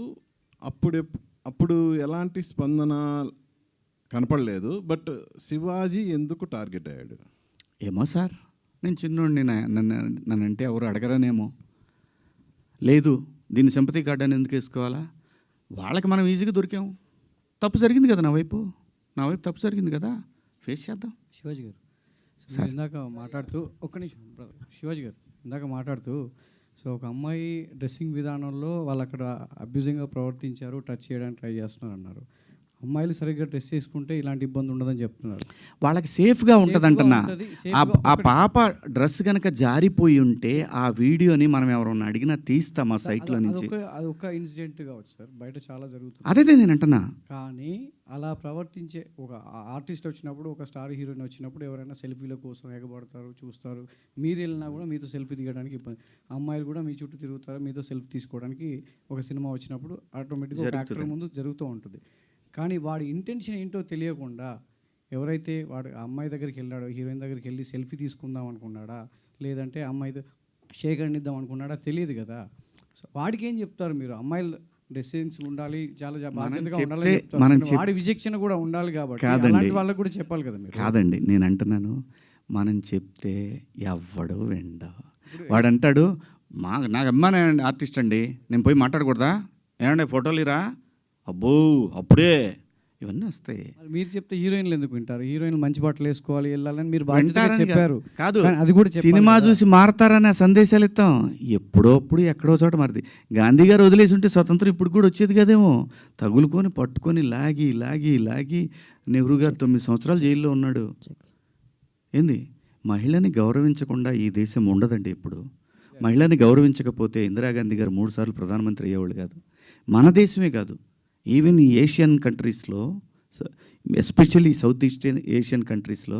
అప్పుడు ఎలాంటి స్పందన కనపడలేదు. బట్ శివాజీ ఎందుకు టార్గెట్ అయ్యాడు? ఏమో సార్, నేను చిన్నోడిని, నన్నంటే ఎవరు అడగరనేమో. లేదు, దీన్ని సింపతి కార్డ్ అని ఎందుకు వేసుకోవాలా? వాళ్ళకి మనం ఈజీగా దొరికాం. తప్పు జరిగింది కదా నా వైపు తప్పు జరిగింది కదా, ఫేస్ చేద్దాం. శివాజీ గారు మీరు ఇందాక మాట్లాడుతూ ఒక్క నిమిషం బ్రదర్, శివాజీ గారు ఇందాక మాట్లాడుతూ సో ఒక అమ్మాయి డ్రెస్సింగ్ విధానంలో వాళ్ళు అక్కడ అబ్యూజింగ్గా ప్రవర్తించారు, టచ్ చేయడానికి ట్రై చేస్తున్నారు అన్నారు. అమ్మాయిలు సరిగ్గా డ్రెస్ చేసుకుంటే ఇలాంటి ఇబ్బంది ఉండదని చెప్తున్నారు. వాళ్ళకి సేఫ్గా ఉంటుంది అంటున్నా. ఆ పాప డ్రెస్ కనుక జారిపోయి ఉంటే ఆ వీడియోని మనం ఎవరన్నా అడిగినా తీస్తాం ఆ సైట్లో నుంచి. అది ఒక ఇన్సిడెంట్ కావచ్చు సార్, బయట చాలా జరుగుతుంది. అదే నేను అంటున్నా. కానీ అలా ప్రవర్తించే ఒక ఆర్టిస్ట్ వచ్చినప్పుడు, ఒక స్టార్ హీరోయిన్ వచ్చినప్పుడు ఎవరైనా సెల్ఫీల కోసం ఎగబడతారు, చూస్తారు. మీరు వెళ్ళినా కూడా మీతో సెల్ఫీ దిగడానికి ఇబ్బంది. అమ్మాయిలు కూడా మీ చుట్టూ తిరుగుతారు, మీతో సెల్ఫీ తీసుకోవడానికి ఒక సినిమా వచ్చినప్పుడు ఆటోమేటిక్గా ఒక యాక్టర్ ముందు జరుగుతూ ఉంటుంది. కానీ వాడి ఇంటెన్షన్ ఏంటో తెలియకుండా ఎవరైతే వాడు ఆ అమ్మాయి దగ్గరికి వెళ్ళాడో, హీరోయిన్ దగ్గరికి వెళ్ళి సెల్ఫీ తీసుకుందాం అనుకున్నాడా, లేదంటే అమ్మాయితో షేక్ అండిద్దాం అనుకున్నాడా తెలియదు కదా. సో వాడికి ఏం చెప్తారు మీరు? అమ్మాయిలు డ్రెస్సింగ్స్ ఉండాలి, చాలా బాధ్యతగా ఉండాలి చెప్తారు. వాడి విచక్షణ కూడా ఉండాలి కాబట్టి అలాంటి వాళ్ళకి కూడా చెప్పాలి కదా మీరు. కాదండి, నేను అంటున్నాను, మనం చెప్తే ఎవ్వడు వెండో. వాడు అంటాడు, నాకు అమ్మాయి ఆర్టిస్ట్ అండి, నేను పోయి మాట్లాడకూడదా, ఏమంటే ఫోటోలు ఇరా, అబ్బో అప్పుడే ఇవన్నీ వస్తాయి. మీరు చెప్తే హీరోయిన్లు ఎందుకు వింటారు? హీరోయిన్లు మంచి బట్టలు వేసుకోవాలి, వెళ్ళాలని మీరు బాధ్యతగా చెప్పారు. కాదు, అది కూడా సినిమా చూసి మారతారనే సందేశాలు ఇస్తాం. ఎప్పుడప్పుడు ఎక్కడో చోట మారింది. గాంధీ గారు వదిలేసి ఉంటే స్వతంత్రం ఇప్పుడు కూడా వచ్చేది కదేమో. తగులుకొని పట్టుకొని లాగి లాగి లాగి నెహ్రూ గారు 9 సంవత్సరాలు జైల్లో ఉన్నాడు. ఏంది, మహిళని గౌరవించకుండా ఈ దేశం ఉండదండి. ఇప్పుడు మహిళని గౌరవించకపోతే ఇందిరాగాంధీ గారు 3 సార్లు ప్రధానమంత్రి అయ్యేవాళ్ళు కాదు. మన దేశమే కాదు, ఈవెన్ ఈ ఏషియన్ కంట్రీస్లో, ఎస్పెషల్లీ సౌత్ ఈస్ట్ ఏషియన్ కంట్రీస్లో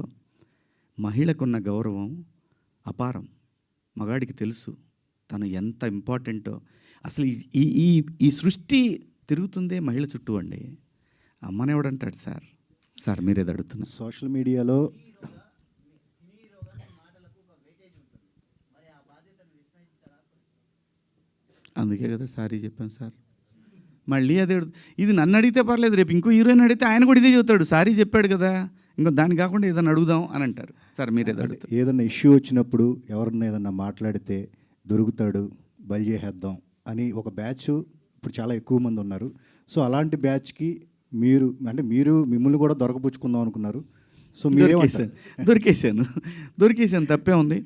మహిళకున్న గౌరవం అపారం. మగాడికి తెలుసు తను ఎంత ఇంపార్టెంటో. అసలు ఈ ఈ ఈ సృష్టి తిరుగుతుందే మహిళ చుట్టూ అండి. అమ్మనేవాడంటాడు సార్ మీరేది అడుగుతున్నారు. సోషల్ మీడియాలో అందుకే కదా సారీ చెప్పాను సార్. మళ్ళీ అదే ఇది నన్ను అడిగితే పర్లేదు, రేపు ఇంకో హీరోయిన్ అడిగితే ఆయన కూడా ఇదే చెబుతాడు, సారీ చెప్పాడు కదా, ఇంకో దాన్ని కాకుండా ఏదైనా అడుగుదాం అని అంటారు. సార్ మీరు ఏదైనా ఇష్యూ వచ్చినప్పుడు ఎవరన్నా ఏదన్నా మాట్లాడితే దొరుకుతాడు, బలి చేసేద్దాం అని ఒక బ్యాచ్ ఇప్పుడు చాలా ఎక్కువ మంది ఉన్నారు. సో అలాంటి బ్యాచ్కి మిమ్మల్ని కూడా దొరకపుచ్చుకుందాం అనుకున్నారు. సో దొరికేసాను తప్పే ఉంది.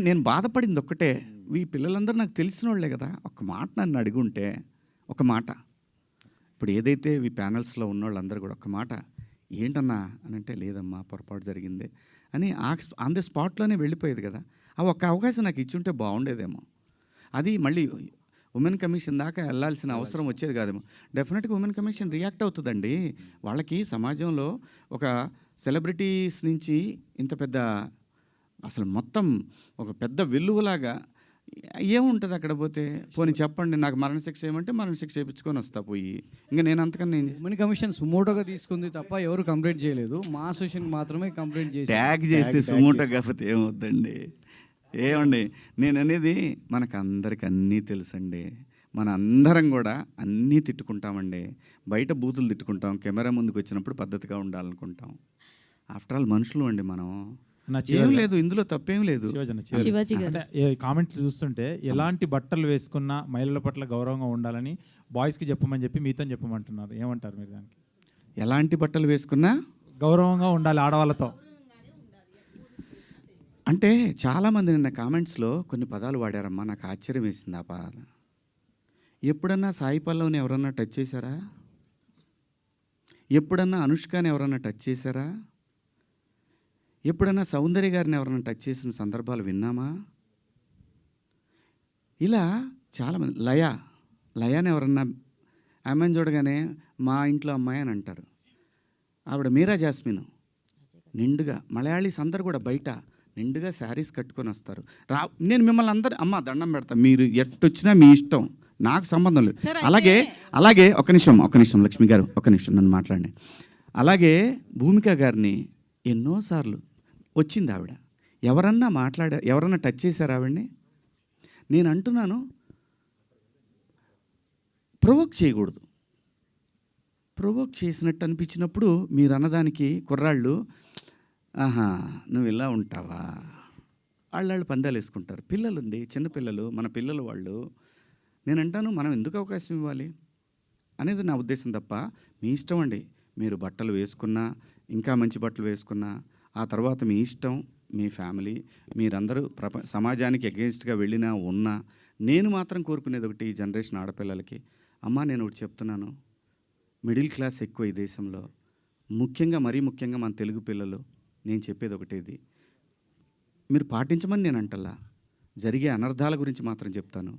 నేను బాధపడింది ఒక్కటే, ఈ పిల్లలందరూ నాకు తెలిసిన వాళ్ళే కదా. ఒక మాట నన్ను అడుగుంటే, ఒక మాట, ఇప్పుడు ఏదైతే ఈ ప్యానల్స్లో ఉన్న వాళ్ళందరూ కూడా ఒక మాట ఏంటన్నా అని అంటే, లేదమ్మా పొరపాటు జరిగింది అని ఆన్ ది స్పాట్లోనే వెళ్ళిపోయేది కదా. ఆ ఒక్క అవకాశం నాకు ఇచ్చుంటే బాగుండేదేమో. అది మళ్ళీ ఉమెన్ కమిషన్ దాకా వెళ్ళాల్సిన అవసరం వచ్చేది కాదేమో. డెఫినెట్గా ఉమెన్ కమిషన్ రియాక్ట్ అవుతుందండి. వాళ్ళకి సమాజంలో ఒక సెలబ్రిటీస్ నుంచి ఇంత పెద్ద, అసలు మొత్తం ఒక పెద్ద వెల్లువలాగా ఏముంటుంది అక్కడ పోతే. పోనీ చెప్పండి, నాకు మరణశిక్ష ఏమంటే మరణశిక్ష చేయించుకొని వస్తా పోయి. ఇంకా నేను అంతకన్నా ఉమెన్ కమిషన్ సుమోటోగా తీసుకుంది తప్ప ఎవరు కంప్లైంట్ చేయలేదు. మా అసోసియేషన్ మాత్రమే కంప్లైంట్ చేసి ట్యాగ్ చేస్తే సుమోటో కాకపోతే ఏమవుద్దండి. ఏమండి నేను అనేది, మనకు అందరికి అన్నీ తెలుసండి. మన అందరం కూడా అన్నీ తిట్టుకుంటామండి. బయట బూతులు తిట్టుకుంటాం, కెమెరా ముందుకు వచ్చినప్పుడు పద్ధతిగా ఉండాలనుకుంటాం. ఆఫ్టర్ ఆల్ మనుషులు అండి మనం. ఏం లేదు ఇందులో, తప్పేం లేదు. కామెంట్లు చూస్తుంటే ఎలాంటి బట్టలు వేసుకున్నా మహిళల పట్ల గౌరవంగా ఉండాలని బాయ్స్కి చెప్పమని చెప్పి మీతో చెప్పమంటున్నారు, ఏమంటారు మీరు దానికి? ఎలాంటి బట్టలు వేసుకున్నా గౌరవంగా ఉండాలి ఆడవాళ్ళతో అంటే చాలామంది నిన్న కామెంట్స్లో కొన్ని పదాలు వాడారమ్మా, నాకు ఆశ్చర్యం వేసింది ఆ పదాలు. ఎప్పుడన్నా సాయి పల్లవిని ఎవరన్నా టచ్ చేశారా? ఎప్పుడన్నా అనుష్కని ఎవరన్నా టచ్ చేశారా? ఎప్పుడన్నా సౌందర్య గారిని ఎవరన్నా టచ్ చేసిన సందర్భాలు విన్నామా? ఇలా చాలామంది, లయాని ఎవరన్నా ఆమెను చూడగానే మా ఇంట్లో అమ్మాయి అని అంటారు. ఆవిడ మీరా జాస్మిన్ నిండుగా మలయాళీస్ అందరు కూడా బయట నిండుగా శారీస్ కట్టుకొని వస్తారు. నేను మిమ్మల్ని అందరు అమ్మ దండం పెడతా, మీరు ఎట్టొచ్చినా మీ ఇష్టం, నాకు సంబంధం లేదు. సరే, అలాగే ఒక నిమిషం లక్ష్మి గారు, ఒక నిమిషం నన్ను మాట్లాడండి. అలాగే భూమిక గారిని ఎన్నోసార్లు వచ్చింది ఆవిడ, ఎవరన్నా టచ్ చేశారు ఆవిడ్ని? నేను అంటున్నాను, ప్రొవోక్ చేయకూడదు. ప్రొవోక్ చేసినట్టు అనిపించినప్పుడు మీరు అన్నదానికి కుర్రాళ్ళు, ఆహా నువ్వు ఇలా ఉంటావా, వాళ్ళు పందాలు వేసుకుంటారు. పిల్లలుండి చిన్నపిల్లలు, మన పిల్లలు వాళ్ళు. నేను అంటాను, మనం ఎందుకు అవకాశం ఇవ్వాలి అనేది నా ఉద్దేశం తప్ప, మీ ఇష్టం అండి. మీరు బట్టలు వేసుకున్నా, ఇంకా మంచి బట్టలు వేసుకున్నా, ఆ తర్వాత మీ ఇష్టం, మీ ఫ్యామిలీ, మీరందరూ సమాజానికి అగెన్స్ట్గా వెళ్ళినా ఉన్నా, నేను మాత్రం కోరుకునేది ఒకటి, ఈ జనరేషన్ ఆడపిల్లలకి, అమ్మా నేను ఒకటి చెప్తున్నాను, మిడిల్ క్లాస్ ఎక్కువ ఈ దేశంలో, మరీ ముఖ్యంగా మన తెలుగు పిల్లలు. నేను చెప్పేది ఒకటేది, మీరు పాటించమని నేను అంటల్లా, జరిగే అనర్థాల గురించి మాత్రం చెప్తాను.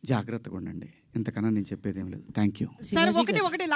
జాగ్రత్తగా ఉండండి, ఇంతకన్నా నేను చెప్పేది ఏం లేదు. Thank you. సార్ ఒకటి